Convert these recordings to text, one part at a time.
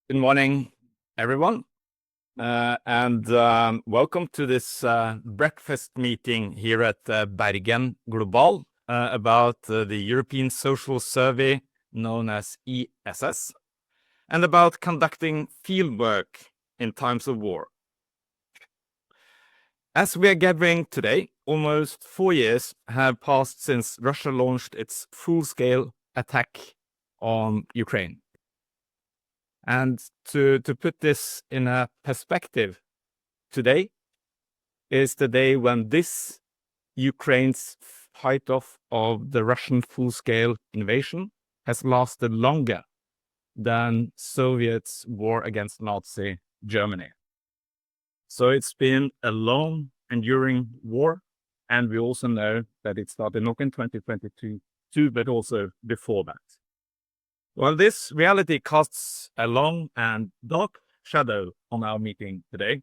Good morning, everyone, and welcome to this breakfast meeting here at Bergen Global about the European Social Survey, known as ESS, and about conducting fieldwork in times of war. As we are gathering today, almost 4 years have passed since Russia launched its full-scale attack on Ukraine. And to put this in a perspective, today is the day when this Ukraine's fight off of the Russian full-scale invasion has lasted longer than Soviet's war against Nazi Germany. So it's been a long, enduring war, and we also know that it started not in 2022, but also before that. Well, this reality casts a long and dark shadow on our meeting today.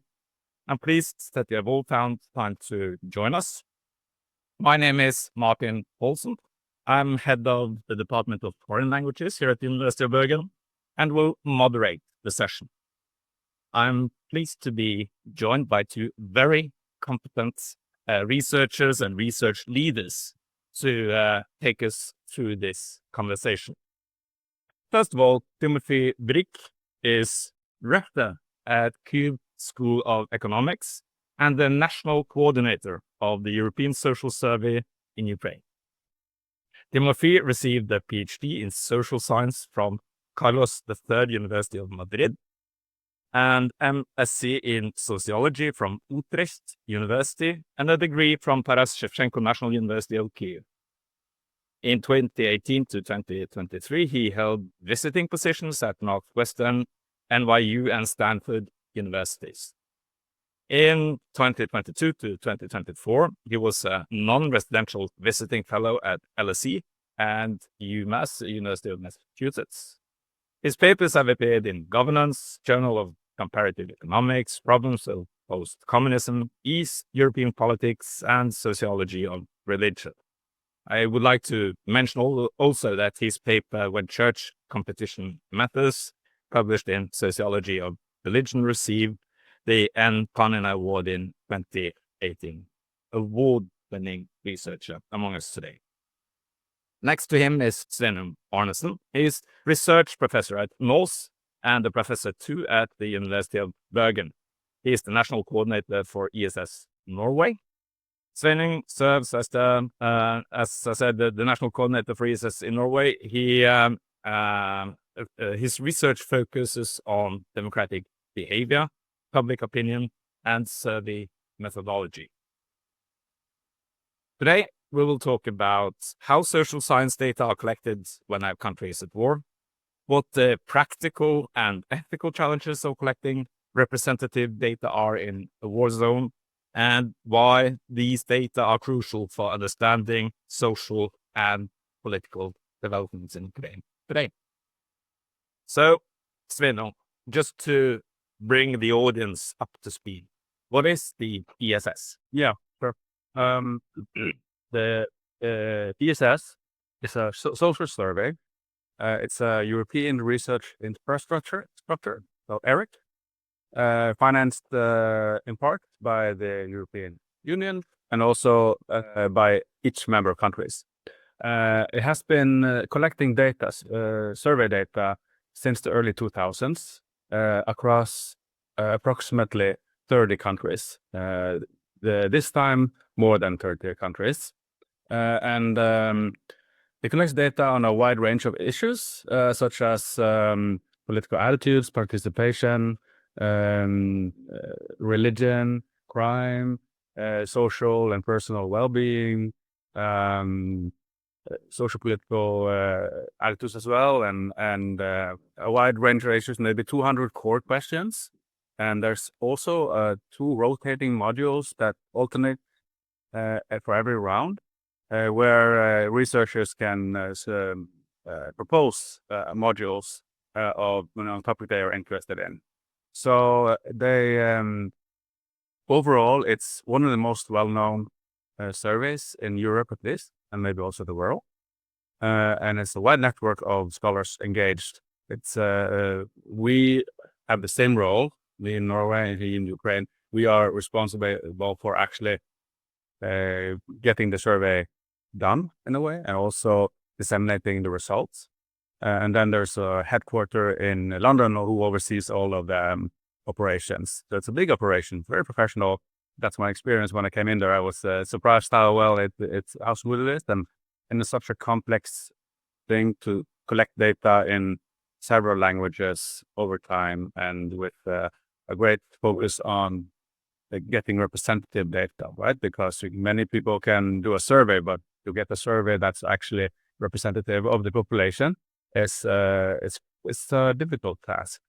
I'm pleased that you have all found time to join us. My name is Martin Olsen. I'm head of the Department of Foreign Languages here at the University of Bergen and will moderate the session. I'm pleased to be joined by two very competent researchers and research leaders to take us through this conversation. First of all, Timothy Brick is rector at Kyiv School of Economics and the national coordinator of the European Social Survey in Ukraine. Timothy received a PhD in social science from Carlos III University of Madrid and MSc in sociology from Utrecht University and a degree from Taras Shevchenko National University of Kyiv. In 2018 to 2023, he held visiting positions at Northwestern, NYU, and Stanford universities. In 2022 to 2024, he was a non-residential visiting fellow at LSE and UMass, University of Massachusetts. His papers have appeared in Governance, Journal of Comparative Economics, Problems of Post-Communism, East European Politics, and Sociology of Religion. I would like to mention also that his paper, When Church Competition Matters, published in Sociology of Religion, received the N. Panina Award in 2018. Award-winning researcher among us today. Next to him is Sven Arnesen. He is research professor at Norse and a professor too at the University of Bergen. He is the national coordinator for ESS Norway. Sven serves as as I said, the national coordinator for ESS in Norway. His research focuses on democratic behavior, public opinion, and survey methodology. Today, we will talk about how social science data are collected when our country is at war, what the practical and ethical challenges of collecting representative data are in a war zone, and why these data are crucial for understanding social and political developments in Ukraine today. So, Sveno, just to bring the audience up to speed, what is the ESS? Yeah, sure. The ESS is a social survey. It's a European research infrastructure, so ERIC, financed in part by the European Union and also by each member countries. It has been collecting data, survey data, since the early 2000s across approximately 30 countries. This time, more than 30 countries. And it collects data on a wide range of issues, such as political attitudes, participation, religion, crime, social and personal well-being, social political attitudes as well, and a wide range of issues, maybe 200 core questions. And there's also 2 rotating modules that alternate for every round, where researchers can propose modules of topic they are interested in. So they overall, it's one of the most well-known surveys in Europe, at least, and maybe also the world. And it's a wide network of scholars engaged. It's we have the same role. Me in Norway and he in Ukraine, we are responsible for actually getting the survey done in a way, and also disseminating the results. And then there's a headquarter in London who oversees all of the operations. So it's a big operation, very professional. That's my experience when I came in there. I was surprised how well how smooth it is, and it's such a complex thing to collect data in several languages over time, and with a great focus on getting representative data, right? Because many people can do a survey, but to get a survey that's actually representative of the population is it's a difficult task.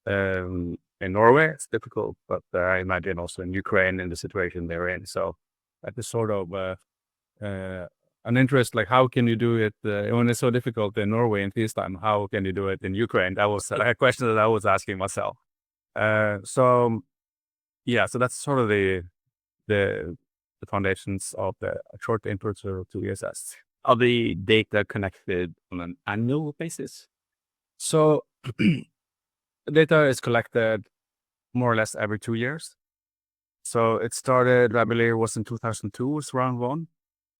In Norway, it's difficult, but I imagine also in Ukraine, in the situation they're in. So that is sort of an interest, like how can you do it when it's so difficult in Norway in peacetime? How can you do it in Ukraine? That was a question that I was asking myself. So that's sort of the foundations of the short intro to ESS. Are the data connected on an annual basis? So data is collected more or less every 2 years. So it started, I believe it was in 2002, was round 1.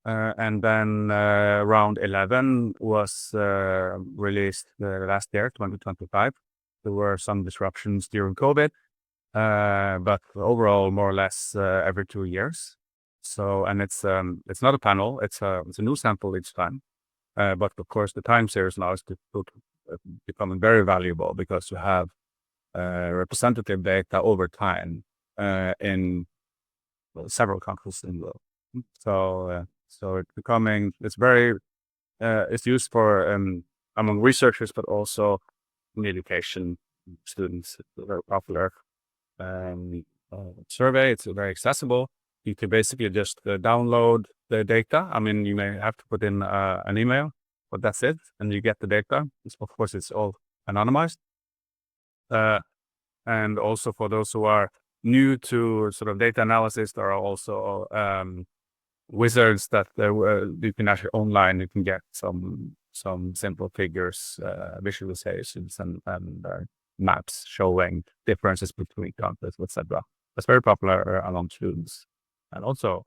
And then round 11 was released last year, 2025. There were some disruptions during COVID, but overall, more or less every 2 years. So, and it's not a panel; it's a new sample each time. But of course, the time series now is becoming very valuable because you have representative data over time in several countries in the world. So it's used for among researchers, but also in education students. It's a very popular survey. It's very accessible. You can basically just download the data. I mean, you may have to put in an email, but that's it, and you get the data. Of course, it's all anonymized. And also for those who are new to sort of data analysis, there are also wizards that you can actually online. You can get some simple figures, visualizations, and maps showing differences between countries, etc. That's very popular among students, and also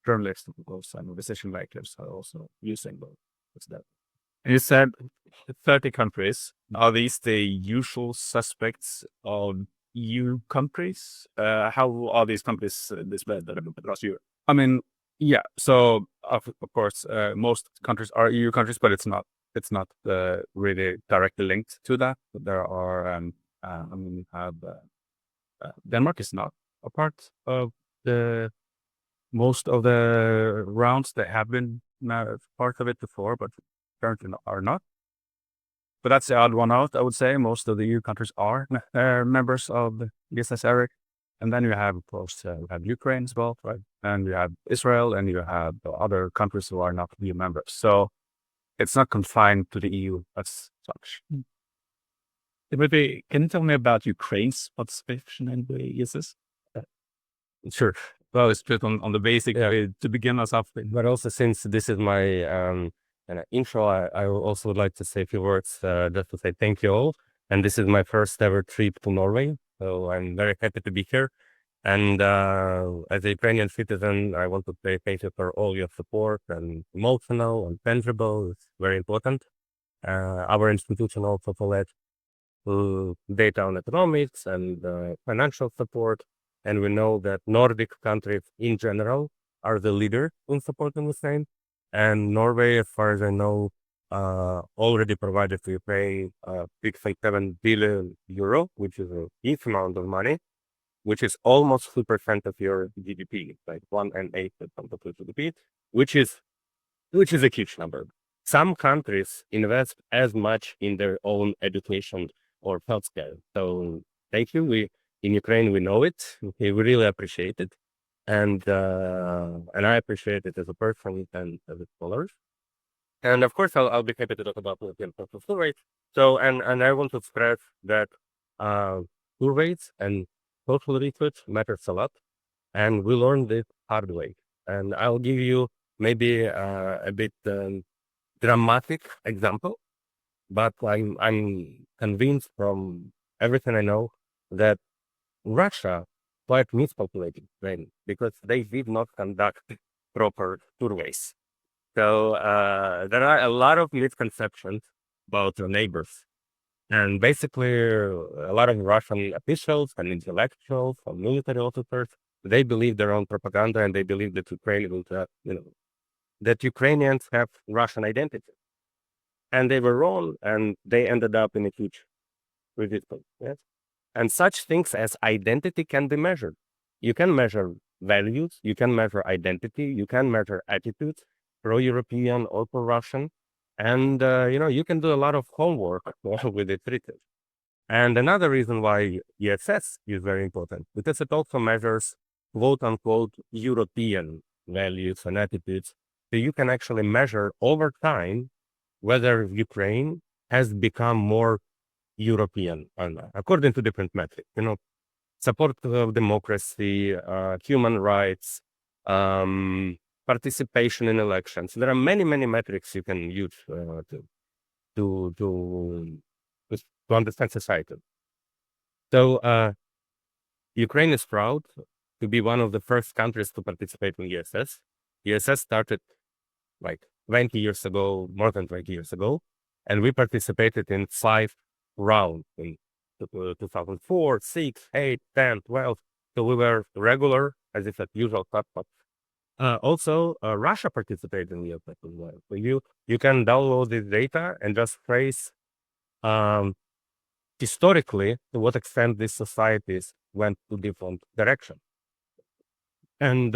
journalists and decision makers are also using those. You said 30 countries. Are these the usual suspects of EU countries? How are these countries displayed across Europe? I mean, yeah. So of course, most countries are EU countries, but it's not really directly linked to that. But there are, we have Denmark is not a part of most of the rounds. They have been part of it before, but currently are not. But that's the odd one out, I would say. Most of the EU countries are members of the ESS ERIC. And then you have, of course, Ukraine as well, right? And you have Israel, and you have other countries who are not EU members. So it's not confined to the EU as such. Can you tell me about Ukraine's participation in the ESS? Sure. Well, it's just on the basic to begin us off with. But also, since this is my intro, I also would like to say a few words just to say thank you all. And this is my first ever trip to Norway, so I'm very happy to be here. And as a Ukrainian citizen, I want to say thank you for all your support, and emotional and tangible. It's very important. Our institution also collects data on economics and financial support. And we know that Nordic countries in general are the leader in supporting Ukraine. And Norway, as far as I know, already provided to Ukraine 6.7 billion euro, which is a huge amount of money, which is almost 2% of your GDP, like 1/8 of the GDP, which is a huge number. Some countries invest as much in their own education or healthcare. So thank you. In Ukraine, we know it. We really appreciate it. And I appreciate it as a person and as a scholar. And of course, I'll be happy to talk about European social surveys. So, and I want to stress that surveys and social research matters a lot. And we learned this hard way. And I'll give you maybe a bit dramatic example, but I'm convinced from everything I know, that Russia quite miscalculated Ukraine because they did not conduct proper surveys. So there are a lot of misconceptions about your neighbors. And basically, a lot of Russian officials and intellectuals and military officers, they believe their own propaganda, and they believe that Ukraine will, that Ukrainians have Russian identity. And they were wrong, and they ended up in a huge resistance. Yes? And such things as identity can be measured. You can measure values, you can measure identity, you can measure attitudes, pro-European or pro-Russian. And, you can do a lot of homework with it written. And another reason why ESS is very important, because it also measures quote unquote European values and attitudes. So you can actually measure over time whether Ukraine has become more European or not, according to different metrics, support of democracy, human rights, participation in elections. There are many, many metrics you can use to understand society. So Ukraine is proud to be one of the first countries to participate in ESS. ESS started like 20 years ago, more than 20 years ago, and we participated in 5 rounds in 2004, 6, 8, 10, 12. So we were regular, as I said, usual platform. Also, Russia participated in ESS as well. So you can download this data and just trace historically to what extent these societies went to different directions. And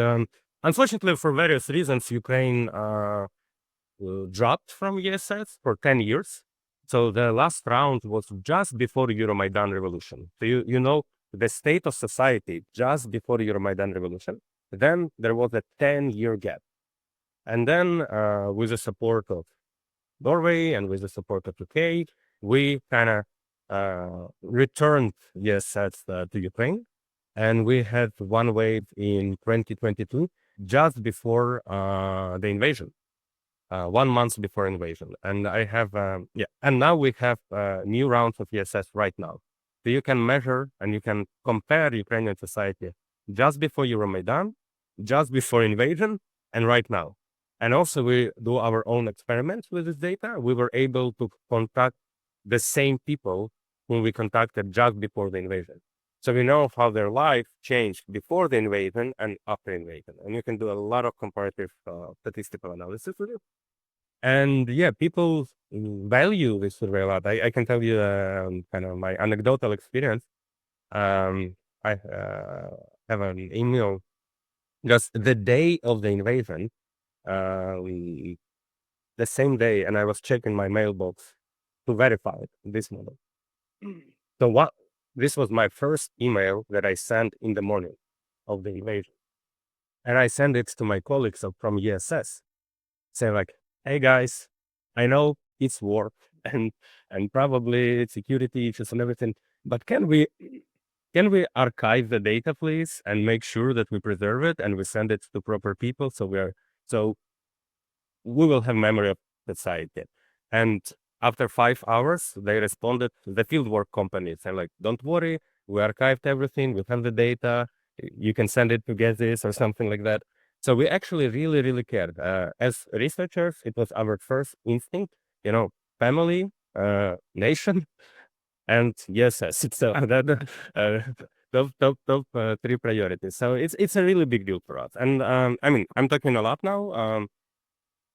unfortunately, for various reasons, Ukraine dropped from ESS for 10 years. So the last round was just before Euromaidan revolution. So you know the state of society just before Euromaidan revolution. Then there was a 10-year gap. And then with the support of Norway and with the support of UK, we kind of returned ESS to Ukraine. And we had one wave in 2022, just before the invasion. 1 month before invasion. And I have, and now we have new rounds of ESS right now. So you can measure and you can compare Ukrainian society just before Euromaidan, just before invasion, and right now. And also we do our own experiments with this data. We were able to contact the same people whom we contacted just before the invasion. So we know how their life changed before the invasion and after invasion. And you can do a lot of comparative statistical analysis with it. And yeah, people value this survey a lot. I can tell you kind of my anecdotal experience. I have an email just the day of the invasion, the same day, and I was checking my mailbox to verify this model. So this was my first email that I sent in the morning of the invasion. And I sent it to my colleagues from ESS, saying like, hey guys, I know it's war and probably security issues and everything, but can we archive the data, please, and make sure that we preserve it and we send it to proper people so we will have memory of the site. And after 5 hours, they responded, the Fieldwork companies, and like, don't worry, we archived everything, we have the data, you can send it to Gezzis or something like that. So we actually really, really cared. As researchers, it was our first instinct, family, nation, and ESS. So that top 3 priorities. So it's a really big deal for us. And I'm talking a lot now.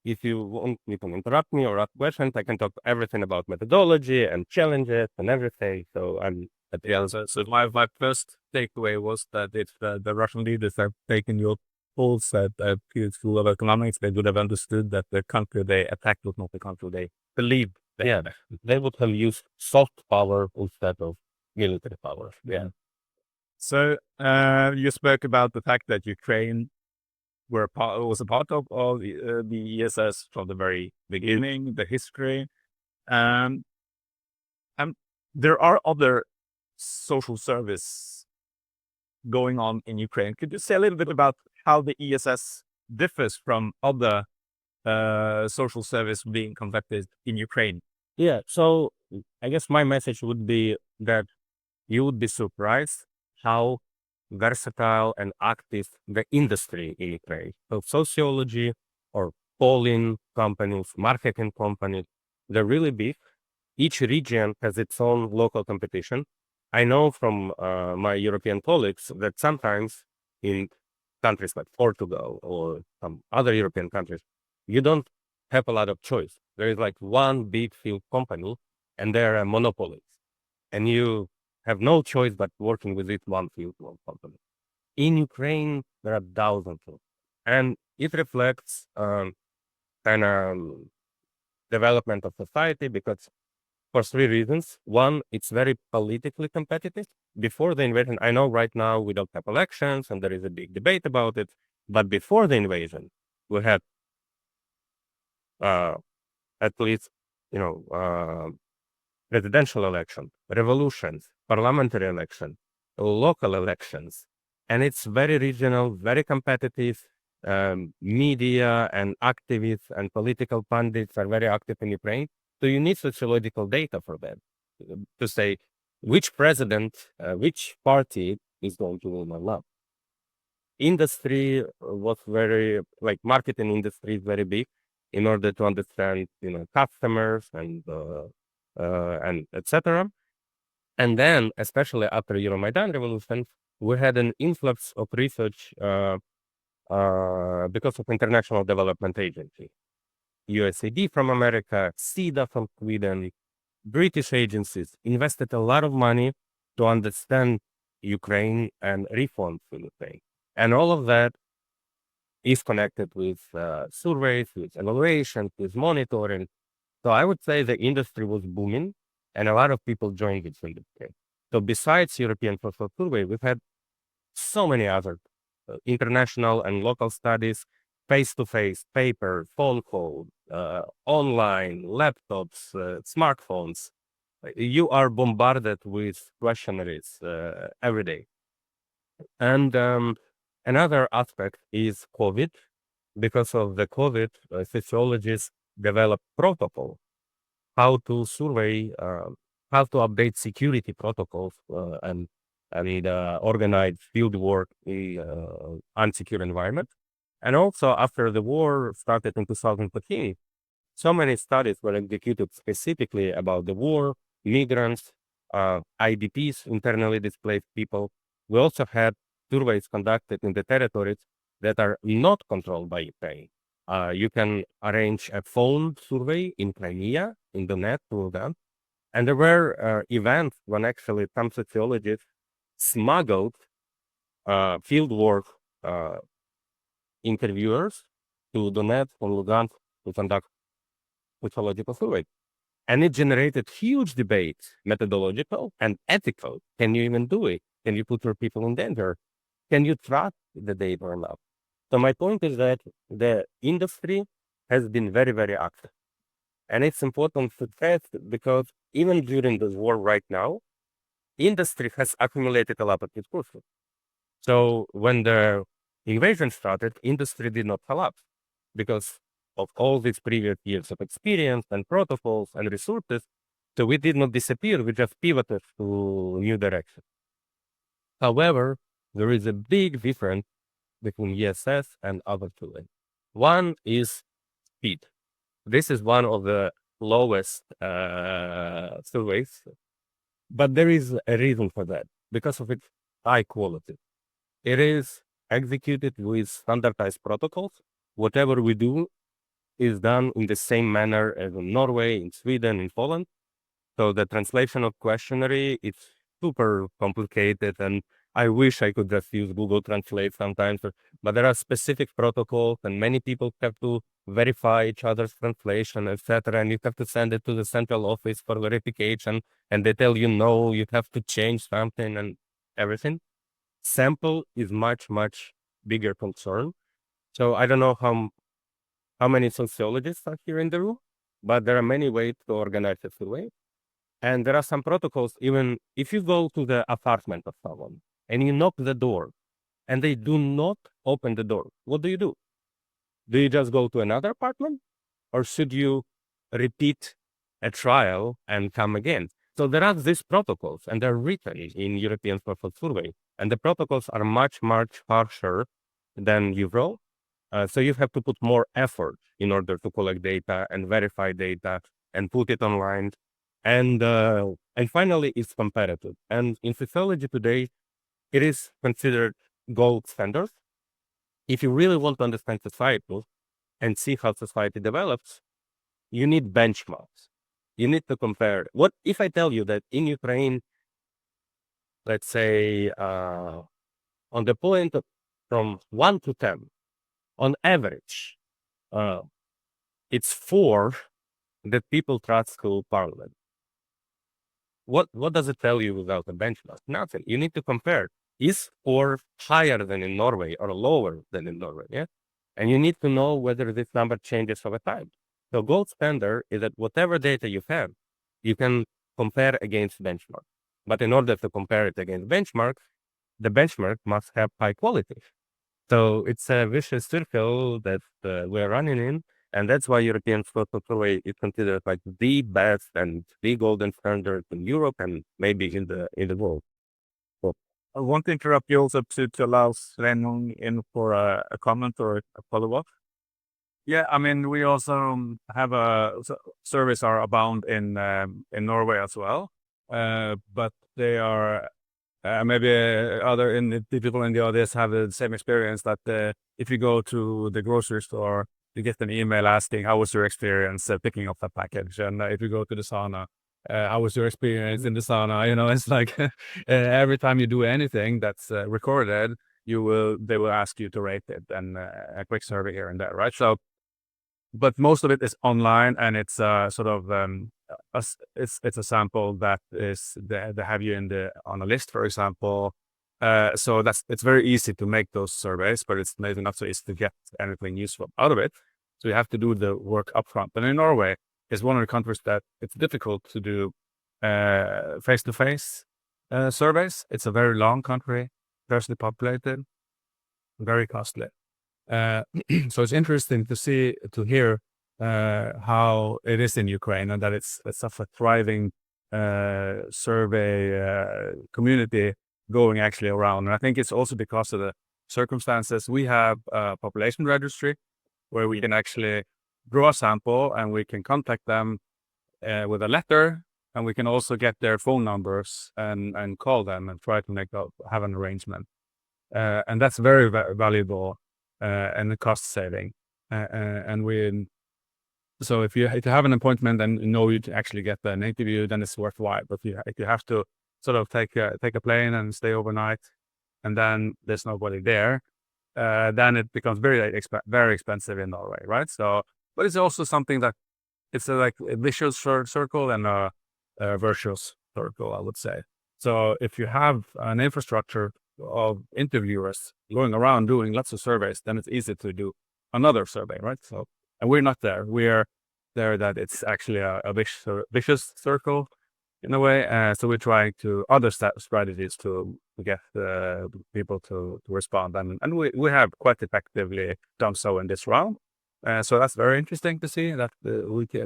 If you want, you can interrupt me or ask questions. I can talk everything about methodology and challenges and everything. So I'm at the So my first takeaway was that if the Russian leaders have taken your polls at School of Economics, they would have understood that the country they attacked was not the country they believed. They would have used soft power instead of military power. Yeah. So you spoke about the fact that Ukraine was a part of the ESS from the very beginning, the history. And there are other social service going on in Ukraine. Could you say a little bit about how the ESS differs from other social service being conducted in Ukraine? Yeah. So I guess my message would be that you would be surprised how versatile and active the industry in Ukraine. So sociology or polling companies, marketing companies, they're really big. Each region has its own local competition. I know from my European colleagues that sometimes in countries like Portugal or some other European countries, you don't have a lot of choice. There is like one big field company and they're a monopoly. And you have no choice but working with it one field company. In Ukraine, there are thousands of, and it reflects kind of development of society because for three reasons. One, it's very politically competitive. Before the invasion, I know right now we don't have elections and there is a big debate about it, but before the invasion, we had at least, presidential election, revolutions, parliamentary election, local elections. And it's very regional, very competitive. Media and activists and political pundits are very active in Ukraine. So you need sociological data for that to say which president, which party is going to win or not. Industry was very, like marketing industry is very big in order to understand, customers and etc. And then, especially after Euromaidan revolution, we had an influx of research because of International Development Agency, USAID from America, SIDA from Sweden, British agencies invested a lot of money to understand Ukraine and reform for Ukraine. And all of that is connected with surveys, with evaluations, with monitoring. So I would say the industry was booming and a lot of people joined this industry. So besides European social survey, we've had so many other international and local studies, face-to-face, paper, phone call, online, laptops, smartphones. You are bombarded with questionnaires every day. And another aspect is COVID. Because of the COVID, sociologists developed protocol, how to survey, how to update security protocols and organize field work in unsecure environment. And also after the war started in 2014, so many studies were executed specifically about the war, migrants, IDPs, internally displaced people. We also had surveys conducted in the territories that are not controlled by Ukraine. You can arrange a phone survey in Crimea, in Donetsk, Lugansk. And there were events when actually some sociologists smuggled fieldwork interviewers to Donetsk and Lugansk to conduct sociological survey. And it generated huge debates, methodological and ethical. Can you even do it? Can you put your people in danger? Can you trust the data or not? So my point is that the industry has been very, very active. And it's important to test because even during this war right now, industry has accumulated a lot of resources. So when the invasion started, industry did not collapse because of all these previous years of experience and protocols and resources. So we did not disappear, we just pivoted to new direction. However, there is a big difference between ESS and other tooling. One is speed. This is one of the lowest surveys, but there is a reason for that because of its high quality. It is executed with standardized protocols. Whatever we do is done in the same manner as in Norway, in Sweden, in Poland. So the translation of questionnaire is super complicated, and I wish I could just use Google Translate sometimes, but there are specific protocols, and many people have to verify each other's translation, etc. And you have to send it to the central office for verification, and they tell you no, you have to change something and everything. Sample is much bigger concern. So I don't know how many sociologists are here in the room, but there are many ways to organize a survey. And there are some protocols, even if you go to the apartment of someone and you knock the door and they do not open the door, what do? Do you just go to another apartment or should you repeat a trial and come again? So there are these protocols, and they're written in European Social Survey, and the protocols are much, much harsher than Euro. So you have to put more effort in order to collect data and verify data and put it online. And finally, it's comparative. And in sociology today, it is considered gold standard. If you really want to understand society and see how society develops, you need benchmarks. You need to compare. What if I tell you that in Ukraine, let's say on the point of, from 1 to 10, on average, it's 4 that people trust to parliament. What does it tell you without a benchmark? Nothing. You need to compare. Is 4 higher than in Norway or lower than in Norway? Yeah, and you need to know whether this number changes over time. So gold standard is that whatever data you have, you can compare against benchmark. But in order to compare it against benchmark, the benchmark must have high quality. So it's a vicious circle that we're running in. And that's why European Social Survey is considered like the best and the golden standard in Europe and maybe in the world. So, I want to interrupt you also to allow Sven in for a comment or a follow-up. Yeah, I mean, we also have surveys are abound in Norway as well, but they are maybe the people in the audience have the same experience that if you go to the grocery store, you get an email asking how was your experience picking up that package, and if you go to the sauna, how was your experience in the sauna? You know, it's like every time you do anything that's recorded, they will ask you to rate it, and a quick survey here and there, right? So. But most of it is online, and it's sort of it's a sample that is they have you on a list, for example. So it's very easy to make those surveys, but it's maybe not so easy to get anything useful out of it. So you have to do the work upfront. And in Norway, it's one of the countries that it's difficult to do face-to-face surveys. It's a very long country, sparsely populated, very costly. So it's interesting to hear how it is in Ukraine, and that it's such a thriving survey community going actually around. And I think it's also because of the circumstances. We have a population registry where we can actually draw a sample and we can contact them with a letter, and we can also get their phone numbers and call them and try to have an arrangement. And that's very valuable. And the cost saving. So if you have an appointment and you know you actually get an interview, then it's worthwhile. But if you have to sort of take a plane and stay overnight, and then there's nobody there, then it becomes very expensive in Norway, right? So, but it's also something that it's like a vicious circle and a virtuous circle, I would say. So if you have an infrastructure of interviewers going around doing lots of surveys, then it's easy to do another survey, right? So, and we're not there. We're there that it's actually a vicious circle in a way. So we're trying to other strategies to get people to respond, and we have quite effectively done so in this round. So that's very interesting to see that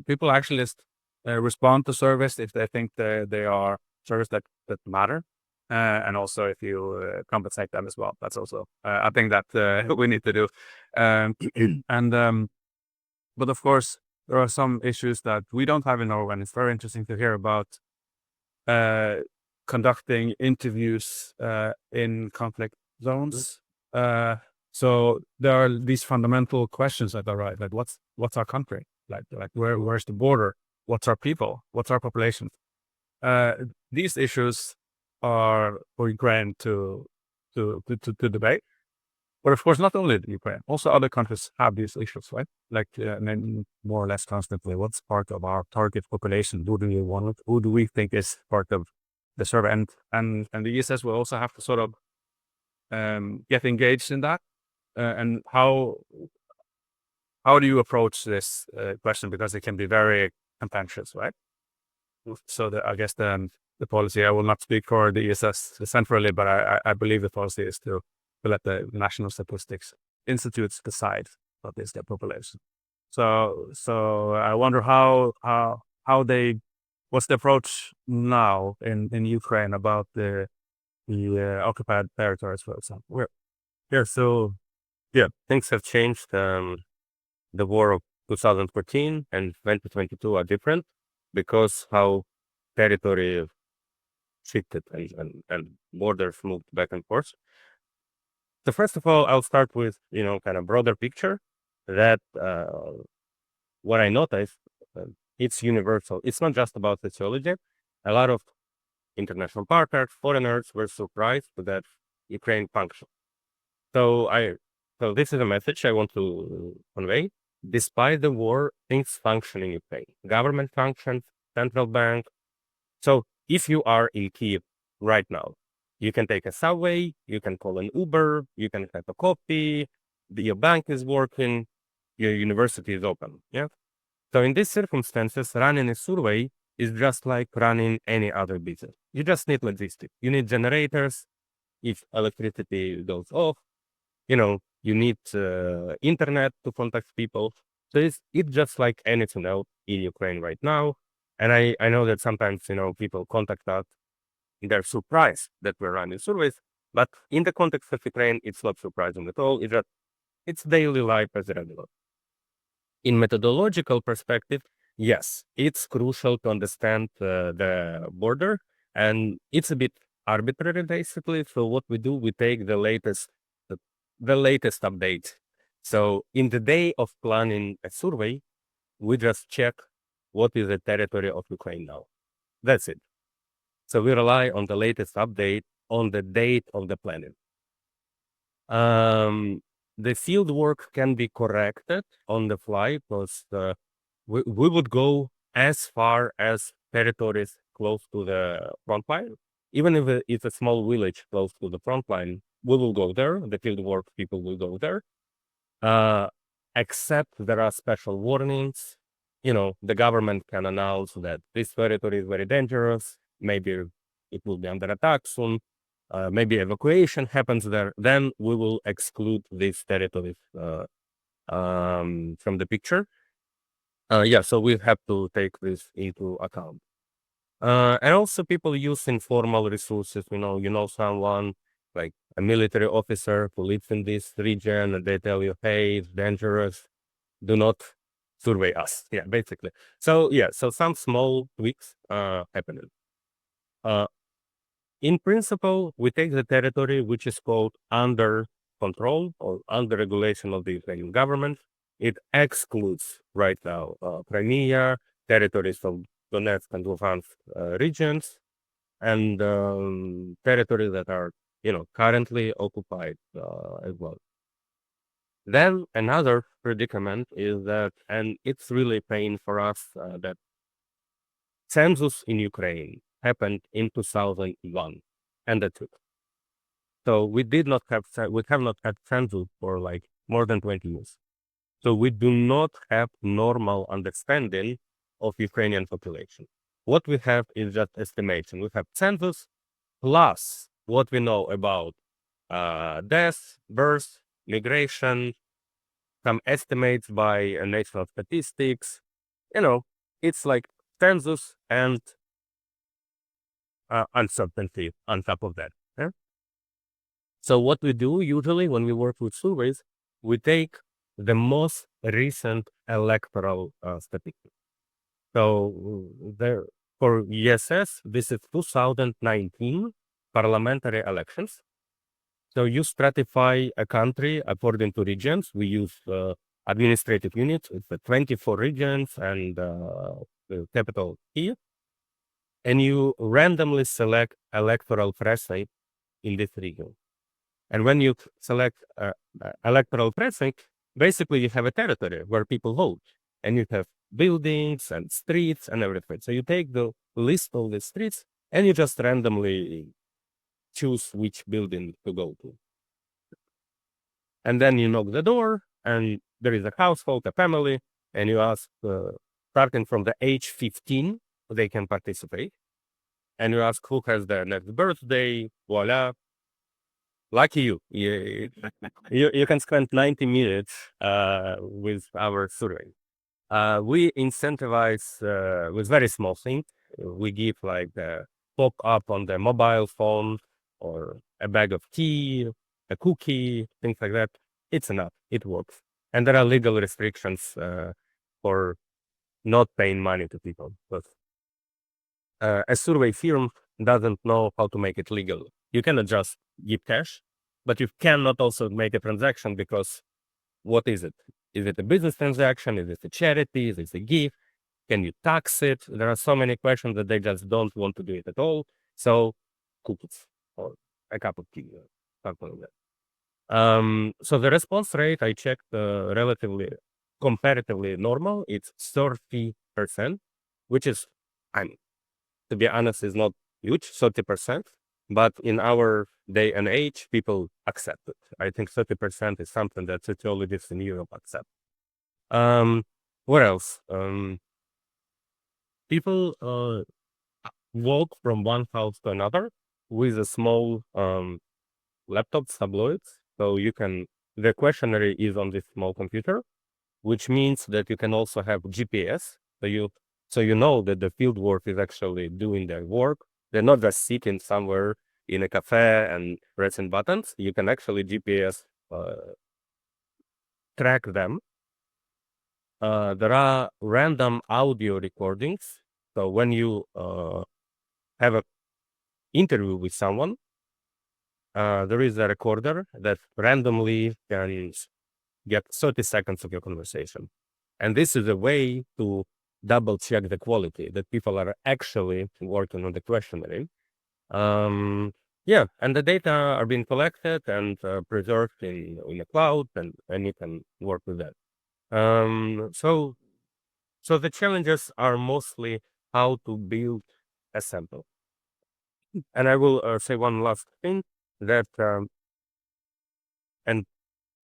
people actually just respond to surveys if they think they are surveys that matter. And also if you compensate them as well. That's also, I think that we need to do. But of course, there are some issues that we don't have in Norway, and it's very interesting to hear about conducting interviews in conflict zones. So there are these fundamental questions that arise, like what's our country? Like where's the border? What's our people? What's our population? These issues are for Ukraine to debate. But of course, not only Ukraine, also other countries have these issues, right? Like more or less constantly, what's part of our target population? Who do we want? Who do we think is part of the survey? And the ESS will also have to sort of get engaged in that. And how do you approach this question? Because it can be very contentious, right? So I guess the policy, I will not speak for the ESS centrally, but I believe the policy is to let the National Statistics Institutes decide what is their population. So I wonder how they what's the approach now in Ukraine about the occupied territories, for example? So things have changed. The war of 2014 and 2022 are different because how territory shifted and borders moved back and forth. So first of all, I'll start with, kind of broader picture that what I noticed, it's universal. It's not just about sociology. A lot of international partners, foreigners were surprised that Ukraine functioned. So this is a message I want to convey. Despite the war, things function in Ukraine. Government functions, central bank. So if you are in Kiev right now, you can take a subway, you can call an Uber, you can have a coffee, your bank is working, your university is open. Yeah. So in these circumstances, running a survey is just like running any other business. You just need logistics. You need generators. If electricity goes off, you need internet to contact people. So it's just like anything else in Ukraine right now. And I know that sometimes, people contact us, they're surprised that we're running surveys, but in the context of Ukraine, it's not surprising at all. It's daily life as regular. In methodological perspective, yes, it's crucial to understand the border, and it's a bit arbitrary basically. So what we do, we take the latest update. So in the day of planning a survey, we just check what is the territory of Ukraine now. That's it. So we rely on the latest update on the date of the planning. The field work can be corrected on the fly because we would go as far as territories close to the front line. Even if it's a small village close to the front line, we will go there. The field work people will go there. Except there are special warnings. The government can announce that this territory is very dangerous. Maybe it will be under attack soon. Maybe evacuation happens there. Then we will exclude these territories from the picture. So we have to take this into account. And also people use informal resources. Someone like a military officer who lives in this region, and they tell you, hey, it's dangerous. Do not survey us. Yeah, basically. So some small tweaks happening. In principle, we take the territory which is called under control or under regulation of the Ukrainian government. It excludes right now Crimea, territories of Donetsk and Luhansk regions, and territories that are, currently occupied as well. Then another predicament is that, and it's really pain for us, that census in Ukraine happened in 2001, and that's it. So we have not had census for like more than 20 years. So we do not have normal understanding of Ukrainian population. What we have is just estimation. We have census plus what we know about death, birth, migration, some estimates by national statistics. It's like census and uncertainty on top of that. Yeah? So what we do usually when we work with surveys, we take the most recent electoral statistics. So for ESS, this is 2019 parliamentary elections. So you stratify a country according to regions. We use administrative units. It's 24 regions and the capital here. And you randomly select electoral precinct in this region. And when you select electoral precinct, basically you have a territory where people vote. And you have buildings and streets and everything. So you take the list of the streets and you just randomly choose which building to go to. And then you knock the door and there is a household, a family, and you ask, starting from the age 15, they can participate. And you ask who has their next birthday, voila. Lucky you. You can spend 90 minutes with our survey. We incentivize with very small things. we give like the pop-up on the mobile phone or a bag of tea, a cookie, things like that, it's enough. It works. And there are legal restrictions for not paying money to people. But a survey firm doesn't know how to make it legal. You cannot just give cash, but you cannot also make a transaction because what is it? Is it a business transaction? Is it a charity? Is it a gift? Can you tax it? There are so many questions that they just don't want to do it at all. So cookies or a cup of tea, something like that. So the response rate I checked relatively comparatively normal. It's 30%, which is, to be honest, is not huge, 30%. But in our day and age, people accept it. I think 30% is something that sociologists in Europe accept. What else? People walk from one house to another with a small laptop tabloids. So the questionnaire is on this small computer, which means that you can also have GPS. So you know that the field work is actually doing their work. They're not just sitting somewhere in a cafe and pressing buttons. You can actually GPS track them. There are random audio recordings. So when you have an interview with someone, there is a recorder that randomly can get 30 seconds of your conversation. And this is a way to double check the quality that people are actually working on the questionnaire. Yeah, and the data are being collected and preserved in the cloud, and you can work with that. So the challenges are mostly how to build a sample. And I will say one last thing that, and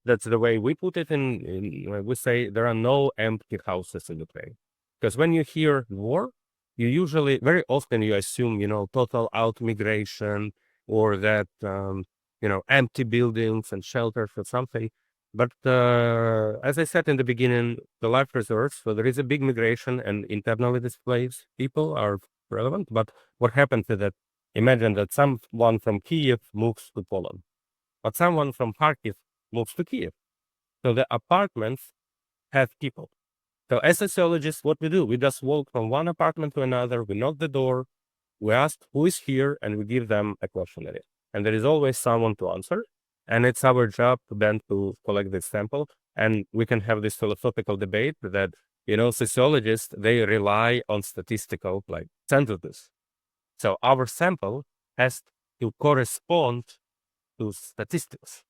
that's the way we put it we say there are no empty houses in Ukraine. Because when you hear war, you usually, very often you assume, total out migration or that, empty buildings and shelters or something. But as I said in the beginning, the life reserves, so there is a big migration and internally displaced people are relevant. But what happens is that, imagine that someone from Kiev moves to Poland, but someone from Kharkiv moves to Kiev. So the apartments have people. So as sociologists, what we do, we just walk from one apartment to another, we knock the door, we ask who is here, and we give them a questionnaire. And there is always someone to answer. And it's our job then to collect this sample. And we can have this philosophical debate that, sociologists, they rely on statistical sentences. So our sample has to correspond to statistics.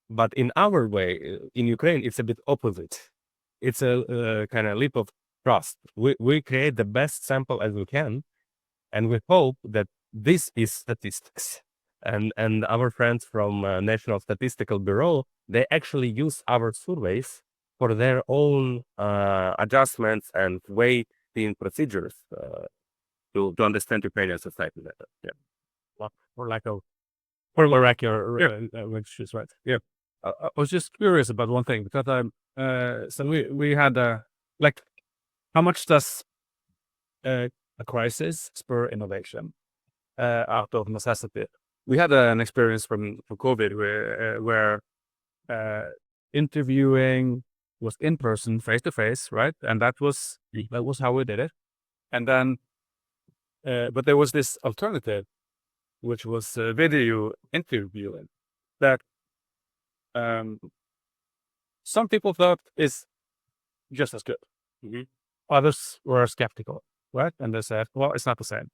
But in our way, in Ukraine, it's a bit opposite. It's a kind of leap of trust. We create the best sample as we can, and we hope that this is statistics. And our friends from National Statistical Bureau, they actually use our surveys for their own adjustments and weighting procedures to understand Ukrainian society better. Yeah. Or lack of, or more accurate, which is right. Yeah. I was just curious about one thing because so we had how much does a crisis spur innovation out of necessity? We had an experience from COVID where interviewing was in person, face to face, right? And that was how we did it. And then, but there was this alternative, which was video interviewing that some people thought is just as good. Mm-hmm. Others were skeptical, right? And they said, well, it's not the same.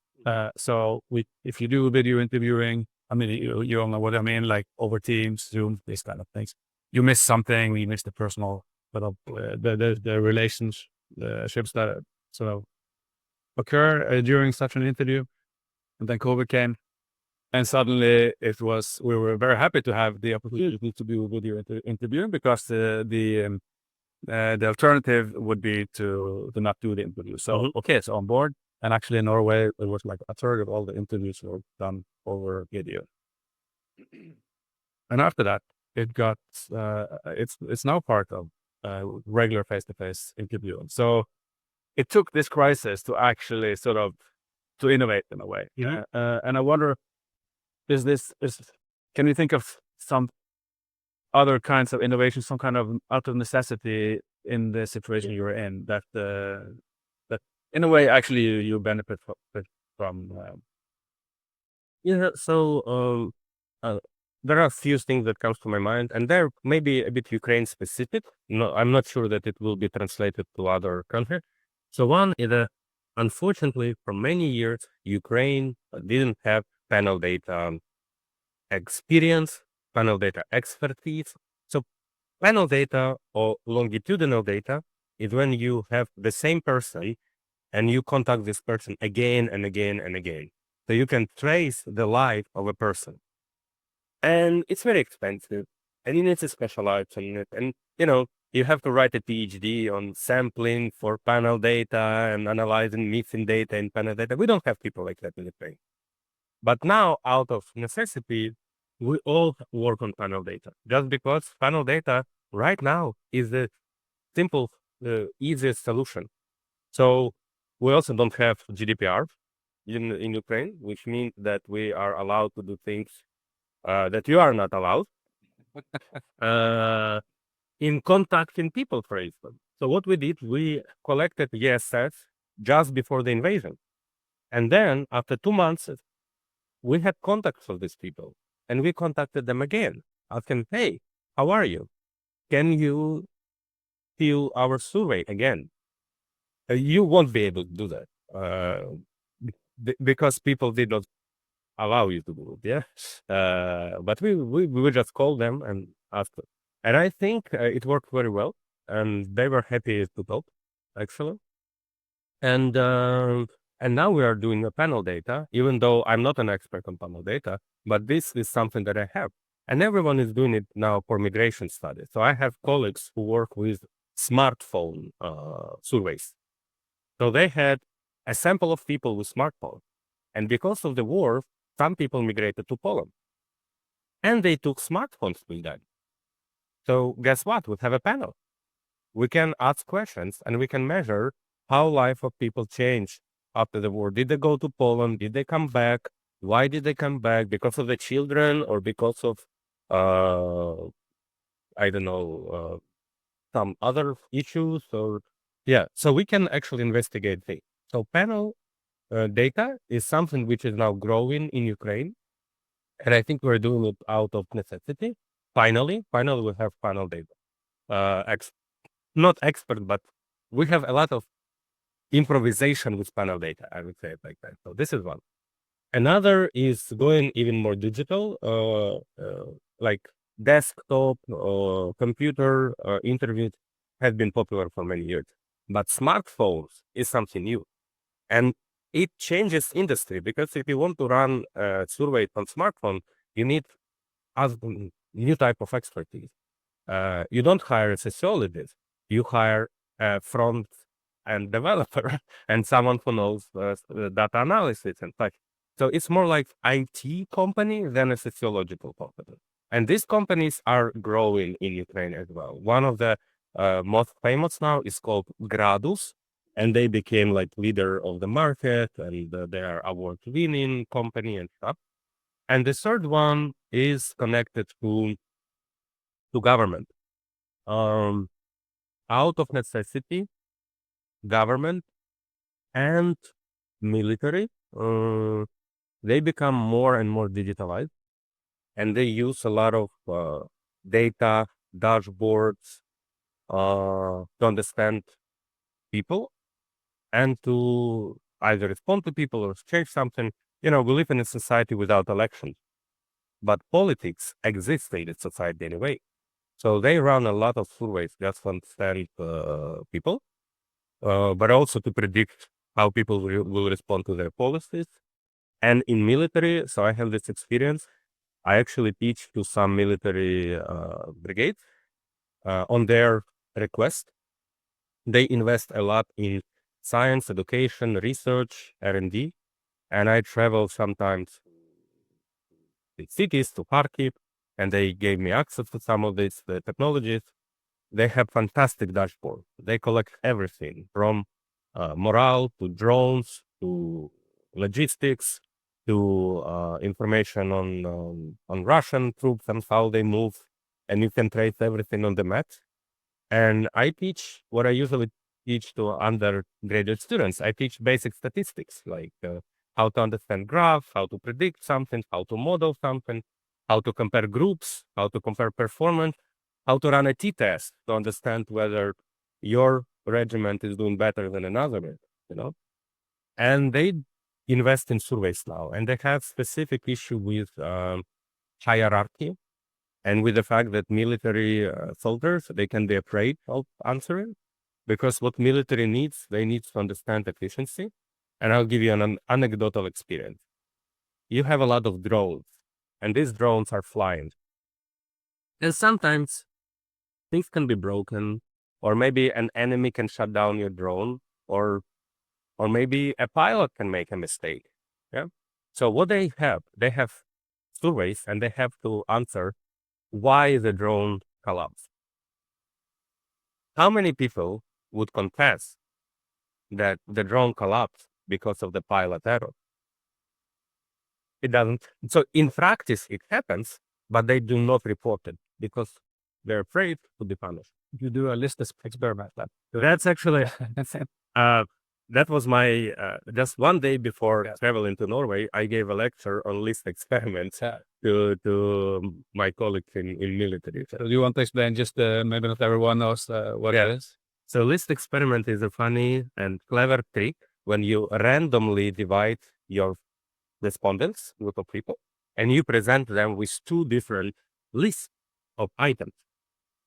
So if you do video interviewing, I mean, you all know what I mean, like over Teams, Zoom, these kind of things. You miss something, you miss the personal, but the relationships that sort of occur during such an interview. And then COVID came, and suddenly we were very happy to have the opportunity to do video interviewing because the alternative would be to not do the interview. So, okay, it's on board. And actually in Norway, it was like a third of all the interviews were done over video. And after that, it got, it's now part of regular face-to-face interviewing. So it took this crisis to actually sort of to innovate in a way. And I wonder, can you think of some other kinds of innovation, some kind of out of necessity in the situation you're in that that in a way actually you benefit from? Yeah, so there are a few things that comes to my mind, and they're maybe a bit Ukraine specific. No, I'm not sure that it will be translated to other countries. So one is that unfortunately, for many years, Ukraine didn't have panel data experience, panel data expertise. So panel data or longitudinal data is when you have the same person and you contact this person again and again and again. So you can trace the life of a person. And it's very expensive. And you need to specialize in it. And, you have to write a PhD on sampling for panel data and analyzing missing data in panel data. We don't have people like that in Ukraine. But now, out of necessity, we all work on panel data. Just because panel data right now is the simple, the easiest solution. So we also don't have GDPR in Ukraine, which means that we are allowed to do things that you are not allowed in contacting people, for instance. So what we did, we collected ESS just before the invasion. And then after 2 months, we had contacts of these people. And we contacted them again, asking, hey, how are you? Can you fill our survey again? You won't be able to do that because people did not allow you to do it. Yeah. But we would just call them and ask them. And I think it worked very well. And they were happy to talk, actually. And now we are doing a panel data, even though I'm not an expert on panel data, but this is something that I have. And everyone is doing it now for migration studies. So I have colleagues who work with smartphone surveys. So they had a sample of people with smartphones. And because of the war, some people migrated to Poland. And they took smartphones with them. So guess what? We have a panel. We can ask questions and we can measure how life of people changed after the war. Did they go to Poland? Did they come back? Why did they come back? Because of the children or because of, I don't know, some other issues? Or yeah, so we can actually investigate things. So panel data is something which is now growing in Ukraine. And I think we're doing it out of necessity. Finally, we have panel data. Not expert, but we have a lot of improvisation with panel data, I would say it like that. So this is one. Another is going even more digital, like desktop or computer interviews have been popular for many years. But smartphones is something new. And it changes industry because if you want to run a survey on smartphone, you need a new type of expertise. You don't hire a sociologist, you hire a front end developer and someone who knows data analysis and such. So it's more like IT company than a sociological company. And these companies are growing in Ukraine as well. One of the most famous now is called Gradus, and they became like leader of the market and they are award-winning company and stuff. And the third one is connected to government. Out of necessity, government and military, they become more and more digitalized, and they use a lot of data, dashboards to understand people and to either respond to people or change something. We live in a society without elections, but politics exists in the society anyway. So they run a lot of surveys just to understand people, but also to predict how people will respond to their policies. And in military, so I have this experience. I actually teach to some military brigades on their request. They invest a lot in science, education, research, R&D, and I travel sometimes to cities, to Kharkiv, and they gave me access to some of these technologies. They have fantastic dashboard. They collect everything from morale, to drones, to logistics, to information on Russian troops and how they move, and you can trace everything on the map. And I teach what I usually teach to undergraduate students. I teach basic statistics, like how to understand graphs, how to predict something, how to model something, how to compare groups, how to compare performance, how to run a t-test to understand whether your regiment is doing better than another, And they invest in surveys now, and they have specific issue with hierarchy and with the fact that military soldiers, they can be afraid of answering, because what military needs, they need to understand efficiency. And I'll give you an anecdotal experience. You have a lot of drones, and these drones are flying. And sometimes things can be broken, or maybe an enemy can shut down your drone, or maybe a pilot can make a mistake. Yeah. So what they have surveys, and they have to answer why the drone collapsed. How many people would confess that the drone collapsed because of the pilot error? It doesn't. So in practice, it happens, but they do not report it because they're afraid to be punished. You do a list experiment. That's actually that was my just one day before traveling to Norway. I gave a lecture on list experiments to my colleagues in military. So do you want to explain just maybe not everyone knows what it is? So list experiment is a funny and clever trick when you randomly divide your respondents, group of people, and you present them with two different lists of items.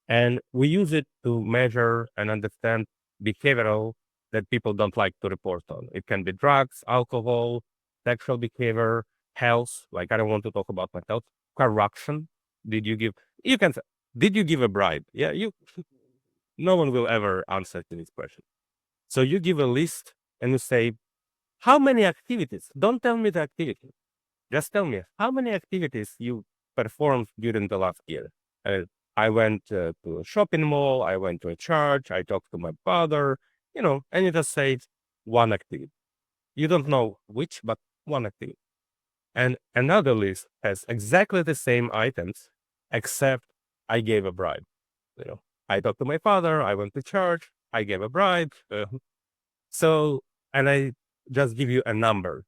And we use it to measure and understand behavioral that people don't like to report on. It can be drugs, alcohol, sexual behavior, health. Like, I don't want to talk about my health. Corruption. Did you give a bribe? Yeah, no one will ever answer to this question. So you give a list and you say, how many activities? Don't tell me the activity. Just tell me how many activities you performed during the last year. I went to a shopping mall. I went to a church. I talked to my father, and you just say one activity. You don't know which, but one activity. And another list has exactly the same items, except I gave a bribe. I talked to my father. I went to church. I gave a bribe. And I just give you a number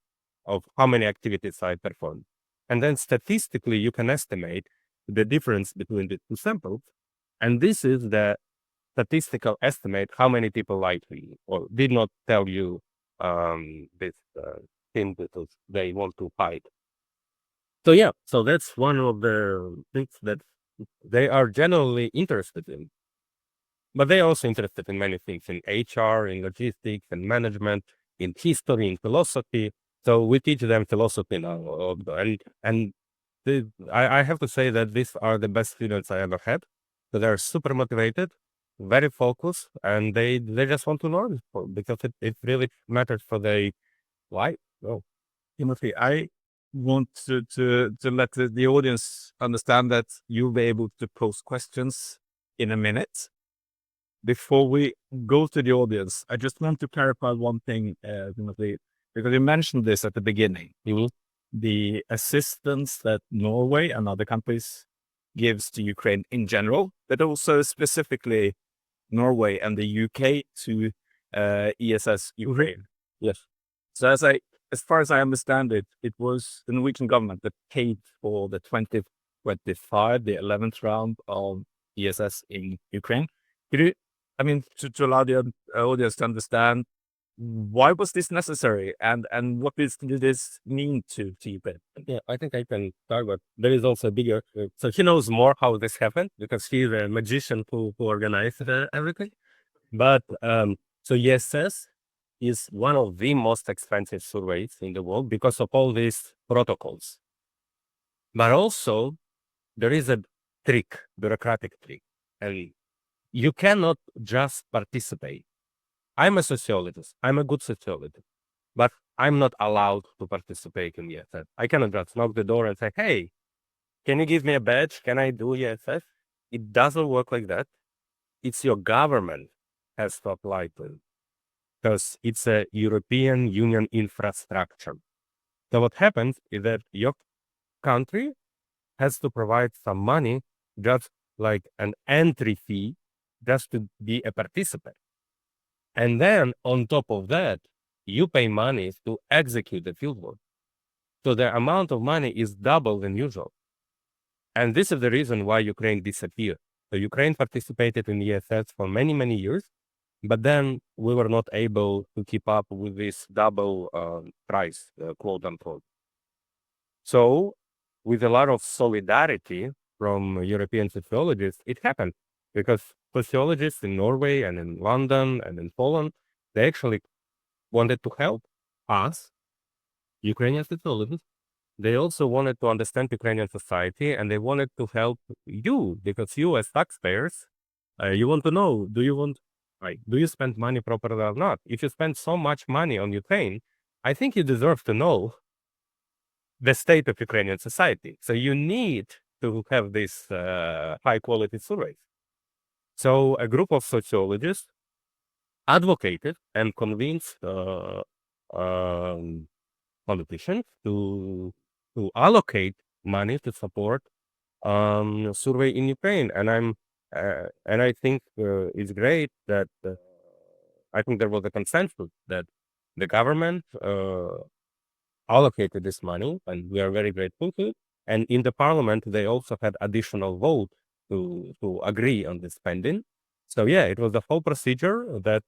of how many activities I performed. And then statistically, you can estimate the difference between the two samples. And this is the statistical estimate how many people lied to you or did not tell you this thing because they want to hide. So that's one of the things that they are generally interested in. But they're also interested in many things, in HR, in logistics, and management, in history, in philosophy. So we teach them philosophy now. And I have to say that these are the best students I ever had. So they're super motivated, very focused, and they just want to learn because it really matters for their life. Oh. Timothy, I want to let the audience understand that you'll be able to pose questions in a minute. Before we go to the audience, I just want to clarify one thing, Timothy, because you mentioned this at the beginning. The assistance that Norway and other countries gives to Ukraine in general, but also specifically Norway and the UK to ESS Ukraine. Yes. So as far as I understand it, it was the Norwegian government that paid for the 2025, the 11th round of ESS in Ukraine. Could you, to allow the audience to understand, why was this necessary and what did this mean to Ukraine? Yeah, I think I can start, but there is also a bigger. So he knows more how this happened because he's a magician who organized everything. But so ESS is one of the most expensive surveys in the world because of all these protocols. But also, there is a bureaucratic trick, and you cannot just participate. I'm a sociologist. I'm a good sociologist, but I'm not allowed to participate in ESS. I cannot just knock the door and say, hey, can you give me a badge? Can I do ESS? It doesn't work like that. It's your government has to apply to it. because it's a European Union infrastructure. So what happens is that your country has to provide some money, just like an entry fee, just to be a participant. And then on top of that, you pay money to execute the fieldwork. So the amount of money is double than usual. And this is the reason why Ukraine disappeared. So Ukraine participated in ESS for many, many years, but then we were not able to keep up with this double price, quote unquote. So with a lot of solidarity from European sociologists, it happened because sociologists in Norway and in London and in Poland, they actually wanted to help us, Ukrainian sociologists. They also wanted to understand Ukrainian society, and they wanted to help you because you, as taxpayers, you want to know: do you spend money properly or not? If you spend so much money on Ukraine, I think you deserve to know the state of Ukrainian society. So you need to have these high quality surveys. So a group of sociologists advocated and convinced politicians to allocate money to support survey in Ukraine. And I think it's great that I think there was a consensus that the government allocated this money, and we are very grateful to it. And in the parliament, they also had additional vote to agree on the spending. So yeah, it was the whole procedure that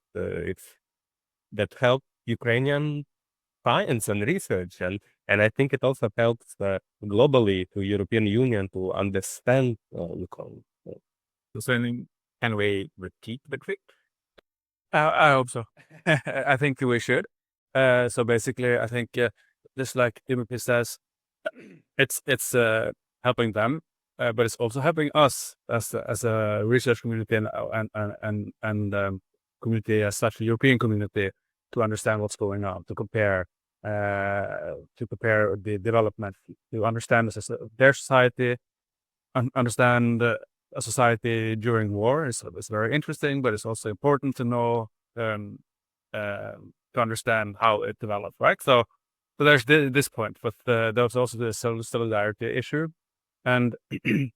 helped Ukrainian science and research, and I think it also helps globally to European Union to understand Ukraine. So can we repeat the trick? I hope so. I think we should. So basically, I think just like Timothy says, it's helping them, but it's also helping us as a research community and community as such, a European community, to understand what's going on, to compare the development, to understand their society, understand a society during war. It's very interesting, but it's also important to know to understand how it developed, right? So there's this point, but there's also the solidarity issue, and the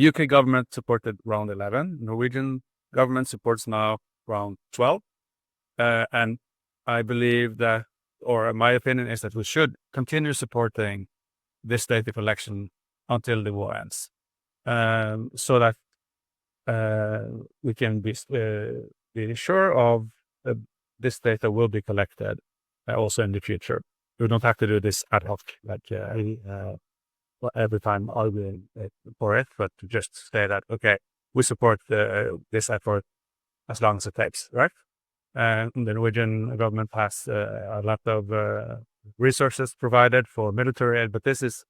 UK government supported round 11. Norwegian government supports now round 12, and I believe that, or my opinion is that we should continue supporting this data collection until the war ends, so that we can be sure of this data will be collected also in the future. We don't have to do this ad hoc, like every time arguing for it, but to just say that, okay, we support this effort as long as it takes, right? The Norwegian government has a lot of resources provided for military aid, but this is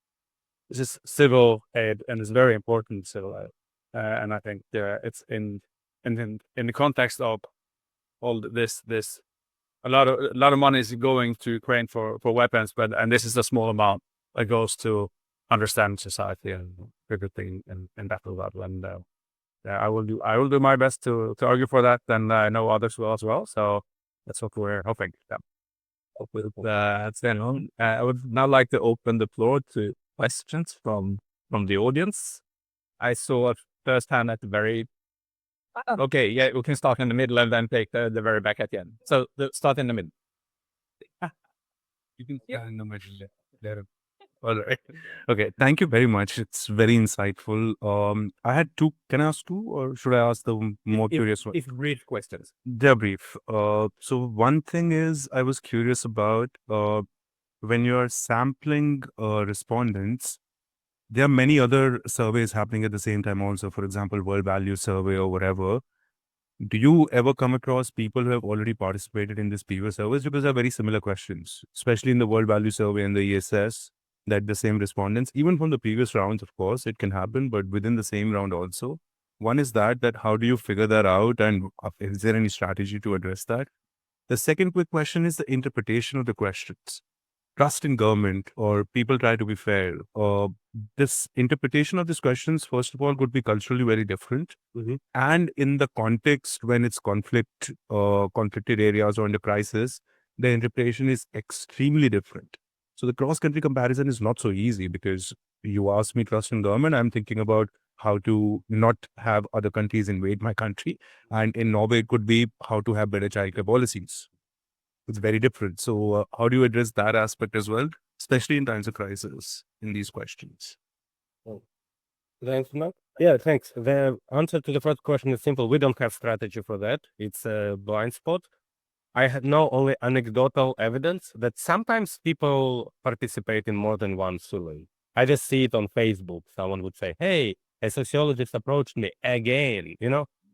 civil aid, and it's very important civil aid. And I think it's in the context of all this a lot of money is going to Ukraine for weapons, and this is a small amount that goes to understand society and everything in that regard. And I will do my best to argue for that, and I know others will as well. So that's what we're hoping. Yeah. With that, I would now like to open the floor to questions from the audience. I saw firsthand at the very. Okay, yeah, we can start in the middle and then take the very back at the end. So start in the middle. You can in the middle there. All right. Okay. Thank you very much. It's very insightful. I had two. Can I ask two, or should I ask the more curious one? If brief questions. They're brief. So one thing is, I was curious about when you're sampling respondents. There are many other surveys happening at the same time also. For example, World Value Survey or whatever. Do you ever come across people who have already participated in this previous surveys? Because they're very similar questions, especially in the World Value Survey and the ESS, that the same respondents, even from the previous rounds, of course, it can happen, but within the same round also. One is that how do you figure that out, and is there any strategy to address that? The second quick question is the interpretation of the questions. trust in government or people try to be fair, this interpretation of these questions, first of all, could be culturally very different. And in the context when it's conflicted areas or in the crisis, the interpretation is extremely different. So the cross-country comparison is not so easy because you ask me trust in government, I'm thinking about how to not have other countries invade my country. And in Norway, it could be how to have better childcare policies. It's very different. So how do you address that aspect as well, especially in times of crisis in these questions? Thanks, Mark. Yeah, thanks. The answer to the first question is simple. We don't have strategy for that. It's a blind spot. I know only anecdotal evidence that sometimes people participate in more than one survey. I just see it on Facebook. Someone would say, hey, a sociologist approached me again,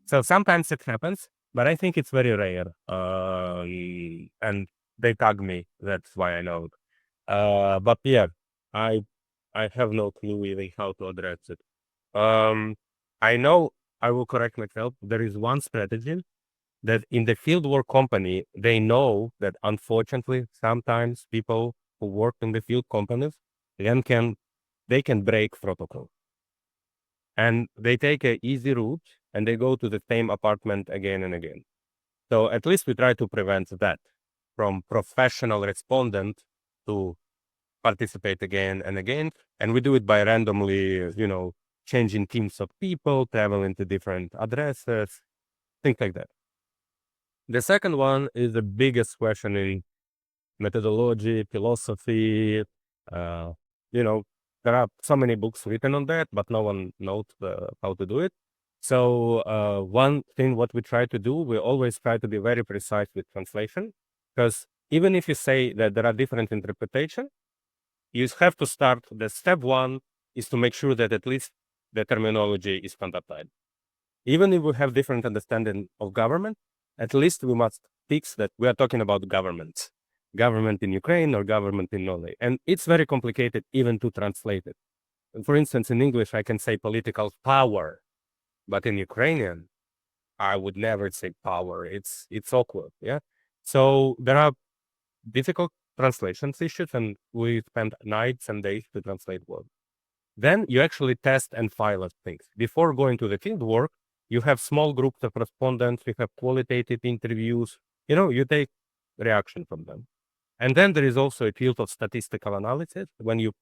So sometimes it happens, but I think it's very rare. And they tag me. That's why I know. But yeah, I have no clue really how to address it. I know, I will correct myself. There is one strategy that in the fieldwork company, they know that unfortunately, sometimes people who work in the field companies, they can break protocol. And they take an easy route and they go to the same apartment again and again. So at least we try to prevent that from professional respondent to participate again and again. And we do it by randomly, changing teams of people, traveling to different addresses, things like that. The second one is the biggest question in methodology, philosophy. There are so many books written on that, but no one knows how to do it. So one thing what we try to do, we always try to be very precise with translation, because even if you say that there are different interpretations, you have to start, the step one is to make sure that at least the terminology is standardized. Even if we have different understanding of government, at least we must fix that we are talking about government in Ukraine or government in Norway. And it's very complicated even to translate it. For instance, in English, I can say political power, but in Ukrainian, I would never say power. It's awkward. Yeah. So there are difficult translations issues, and we spend nights and days to translate words. Then you actually test and file things. Before going to the field work, you have small groups of respondents, you have qualitative interviews, you take reaction from them. And then there is also a field of statistical analysis. When you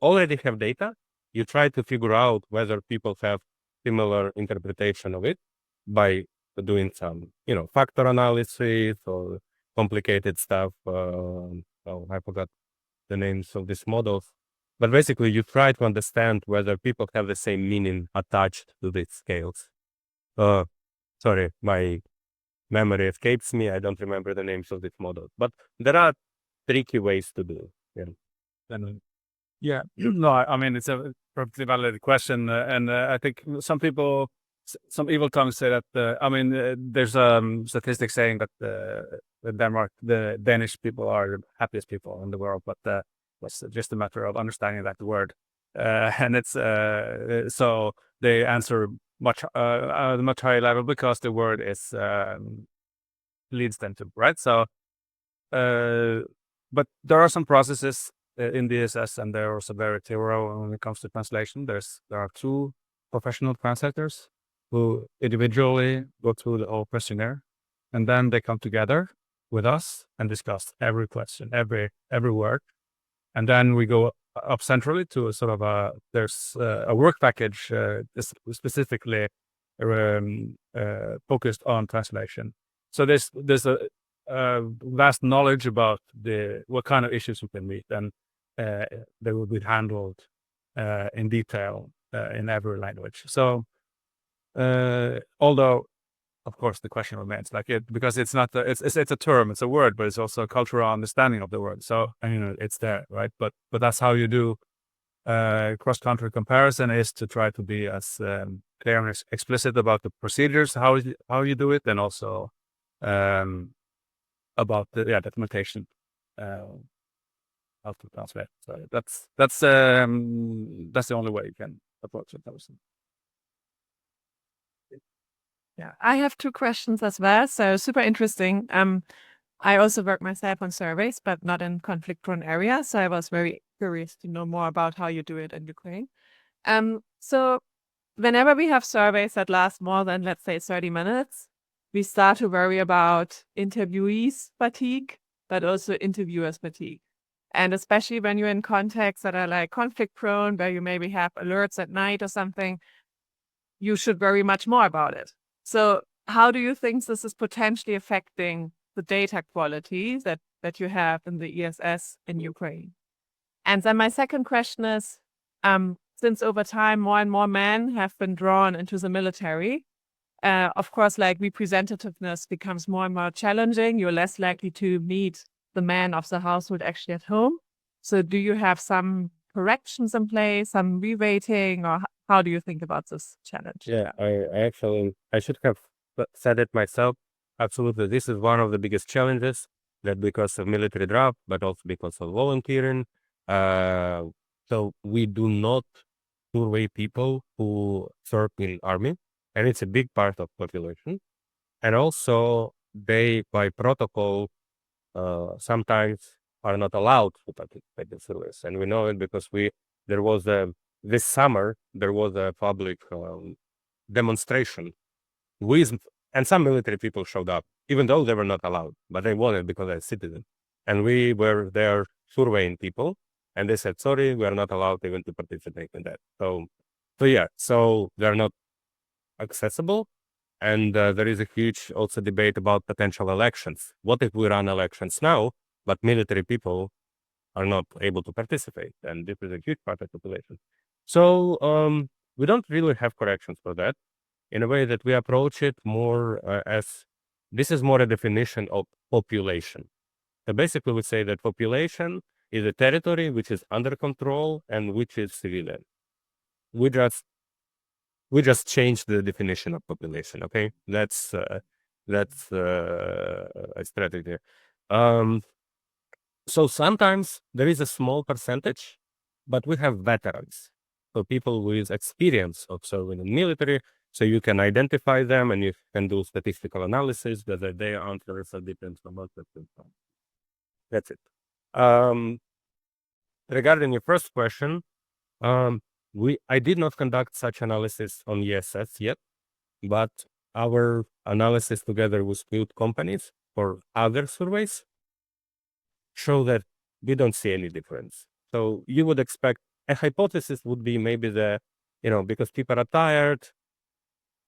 already have data, you try to figure out whether people have similar interpretation of it by doing some, factor analysis or complicated stuff. I forgot the names of these models. But basically, you try to understand whether people have the same meaning attached to these scales. Sorry, my memory escapes me. I don't remember the names of these models. But there are tricky ways to do it. Yeah. No, I mean, it's a perfectly valid question. And I think some evil tongues say that, there's statistics saying that in Denmark, the Danish people are the happiest people in the world, but it's just a matter of understanding that word. And it's so they answer much higher level because the word is leads them to, right? So, but there are some processes in the ESS, and they're also very thorough when it comes to translation. There are 2 professional translators who individually go through the whole questionnaire, and then they come together with us and discuss every question, every word. And then we go up centrally to a sort of there's a work package specifically focused on translation. So there's a vast knowledge about what kind of issues we can meet, and they will be handled in detail in every language. So although, of course, the question remains because it's not it's a term, it's a word, but it's also a cultural understanding of the word. So it's there, right? But that's how you do cross-country comparison, is to try to be as clear and explicit about the procedures, how you do it, and also about the documentation, how to translate. So that's the only way you can approach it. Yeah, I have 2 questions as well. So super interesting. I also work myself on surveys, but not in conflict-prone areas. So I was very curious to know more about how you do it in Ukraine. So whenever we have surveys that last more than, let's say, 30 minutes, we start to worry about interviewees fatigue, but also interviewers fatigue. And especially when you're in contexts that are like conflict-prone, where you maybe have alerts at night or something, you should worry much more about it. So how do you think this is potentially affecting the data quality that you have in the ESS in Ukraine? And then my second question is, since over time more and more men have been drawn into the military, of course, like representativeness becomes more and more challenging. You're less likely to meet the man of the household actually at home. So do you have some corrections in place, some re-rating, or how do you think about this challenge? Yeah, I should have said it myself. Absolutely. This is one of the biggest challenges, that because of military draft, but also because of volunteering. So we do not survey people who serve in army, and it's a big part of population. And also they, by protocol, sometimes are not allowed to participate in surveys. And we know it because this summer, there was a public demonstration and some military people showed up, even though they were not allowed, but they wanted because they're citizens. And we were there surveying people, and they said, sorry, we are not allowed even to participate in that. So they're not accessible. And there is a huge also debate about potential elections. What if we run elections now, but military people are not able to participate? And this is a huge part of the population. So we don't really have corrections for that, in a way that we approach it more as this is more a definition of population. So basically we say that population is a territory which is under control and which is civilian. We just changed the definition of population. Okay, that's a strategy. So sometimes there is a small percentage, but we have veterans, so people with experience of serving in military. So you can identify them and you can do statistical analysis whether their answers are different from us. That's it. Regarding your first question, I did not conduct such analysis on ESS yet, but our analysis together with field companies for other surveys show that we don't see any difference. So you would expect a hypothesis would be maybe because people are tired,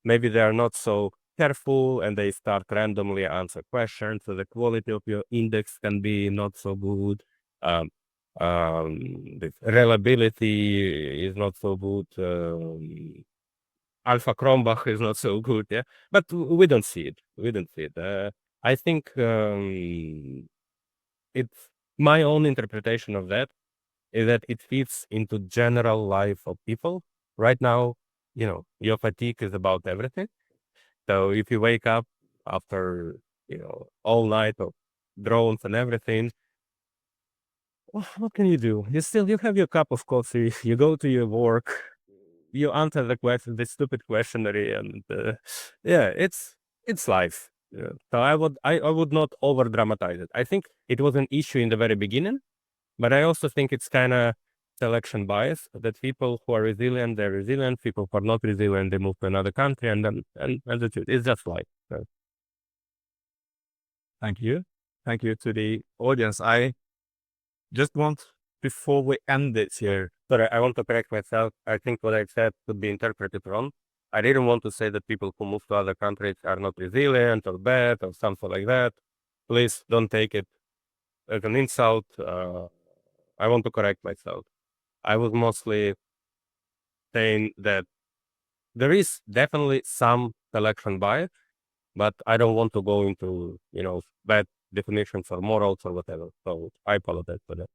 maybe they are not so careful and they start randomly answer questions. So the quality of your index can be not so good. The reliability is not so good. Alpha Kronbach is not so good. Yeah, but we don't see it. I think it's my own interpretation of that is that it fits into general life of people. Right now, your fatigue is about everything. So if you wake up after, all night of drones and everything, what can you do? You have your cup of coffee, you go to your work, you answer the stupid questionnaire, and it's life. Yeah. So I would not over dramatize it. I think it was an issue in the very beginning, but I also think it's kind of selection bias, that people who are resilient, they're resilient. People who are not resilient, they move to another country, and that's it. It's just life. So. Thank you. Thank you to the audience. I just want, before we end it here, Sorry, I want to correct myself. I think what I said could be interpreted wrong. I didn't want to say that people who move to other countries are not resilient or bad or something like that. Please don't take it as an insult. I want to correct myself. I was mostly saying that there is definitely some selection bias, but I don't want to go into, bad definitions or morals or whatever. So I apologize for that.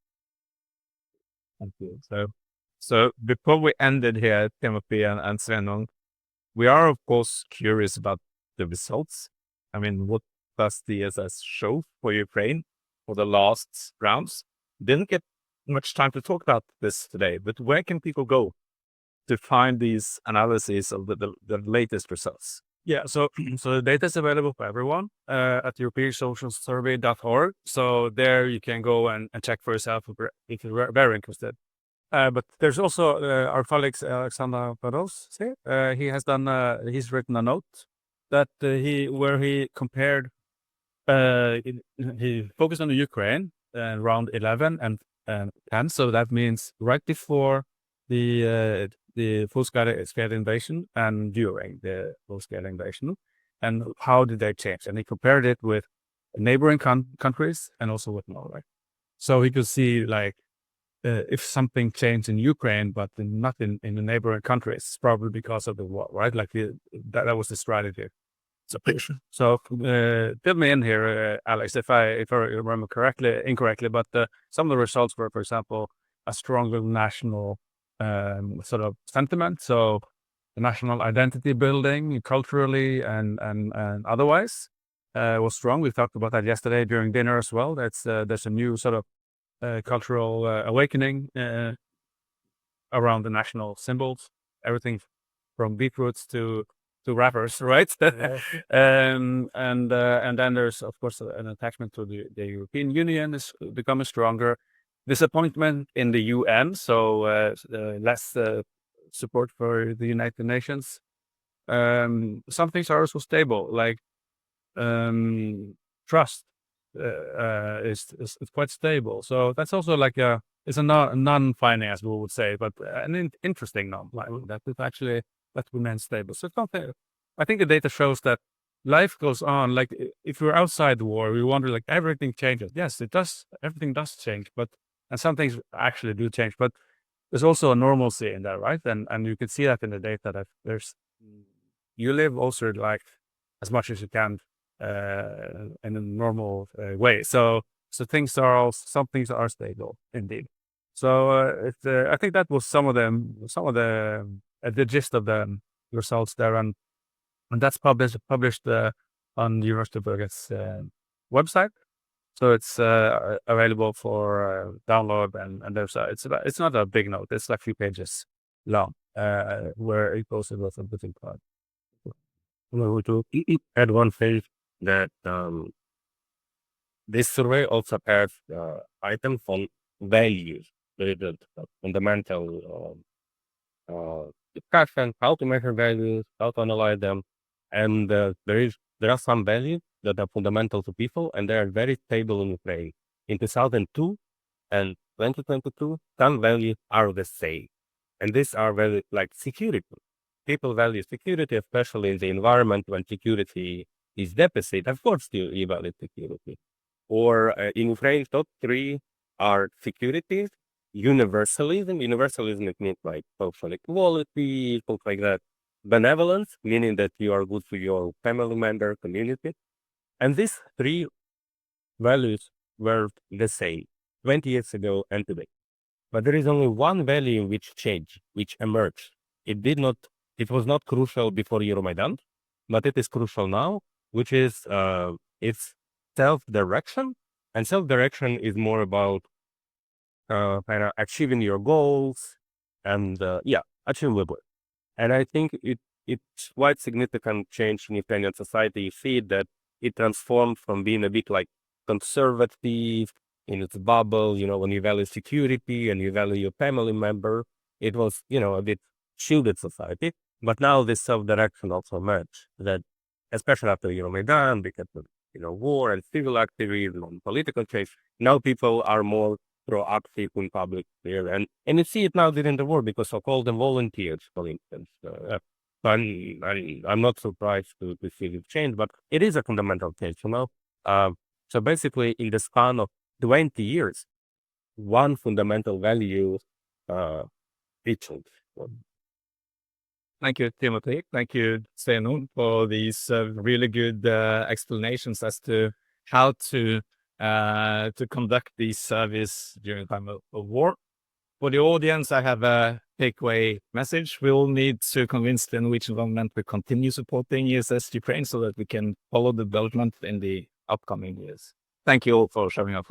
thank you. So before we end it here, Timothy and Svennon, we are of course curious about the results. I mean, what does the ESS show for Ukraine for the last rounds? Didn't get much time to talk about this today, but where can people go to find these analyses of the latest results? Yeah, so the data is available for everyone at europeansocialsurvey.org. So there you can go and check for yourself if you're very interested. But there's also our colleague Alexander Paros. He has done. He's written a note that where he compared. He focused on the Ukraine round 11 and 10. So that means right before the full-scale invasion and during the full-scale invasion, and how did they change? And he compared it with neighboring countries and also with Norway. So he could see like if something changed in Ukraine, but not in the neighboring countries, it's probably because of the war, right? Like that was the strategy. So fill me in here, Alex, if I remember incorrectly, but some of the results were, for example, a stronger national sort of sentiment. So the national identity building culturally and otherwise was strong. We talked about that yesterday during dinner as well. There's a new sort of cultural awakening around the national symbols, everything from beetroots to rappers, right? And then there's of course an attachment to the European Union is becoming stronger. Disappointment in the UN, so less support for the United Nations. Some things are also stable, like trust is quite stable. So that's also like it's a non-finding, as we would say, but an interesting non-finding that it actually that remains stable. So it's not there. I think the data shows that life goes on. Like if we're outside the war, we wonder like everything changes. Yes, it does. Everything does change, and some things actually do change. But there's also a normalcy in that, right? And you can see that in the data that you live also like as much as you can in a normal way. So some things are stable indeed. So I think that was some of the gist of the results there, and that's published on the University of Bergen's website. So it's available for download, and there's it's not a big note. It's like a few pages long, where it goes into a different part. To add one thing that this survey also pairs items on values, the fundamental discussion, how to measure values, how to analyze them, and there are some values that are fundamental to people, and they are very stable in Ukraine. In 2002 and 2022, some values are the same, and these are values like security. People value security, especially in the environment when security is deficit. Of course, you value security. Or in Ukraine, top 3 are security, universalism. Universalism, it means like social equality, things like that. Benevolence, meaning that you are good to your family member, community. And these 3 values were the same 20 years ago and today. But there is only one value which changed, which emerged. It was not crucial before Euromaidan, but it is crucial now, which is its self-direction. And self-direction is more about kind of achieving your goals and achievable. And I think it's quite significant change in Ukrainian society. You see that it transformed from being a bit like conservative in its bubble, when you value security and you value your family member, it was, a bit shielded society. But now this self-direction also emerged, that especially after Euromaidan, because of war and civil activism and political change, now people are more proactive in public sphere, and you see it now during the war because of all the volunteers, for instance. I'm not surprised to see this change, but it is a fundamental change, So basically, in the span of 20 years, one fundamental value featured. Thank you, Timothy. Thank you, Steno, for these really good explanations as to how to conduct these surveys during time of war. For the audience, I have a takeaway message. We will need to convince the Norwegian government to continue supporting ESS Ukraine so that we can follow the development in the upcoming years. Thank you all for showing up.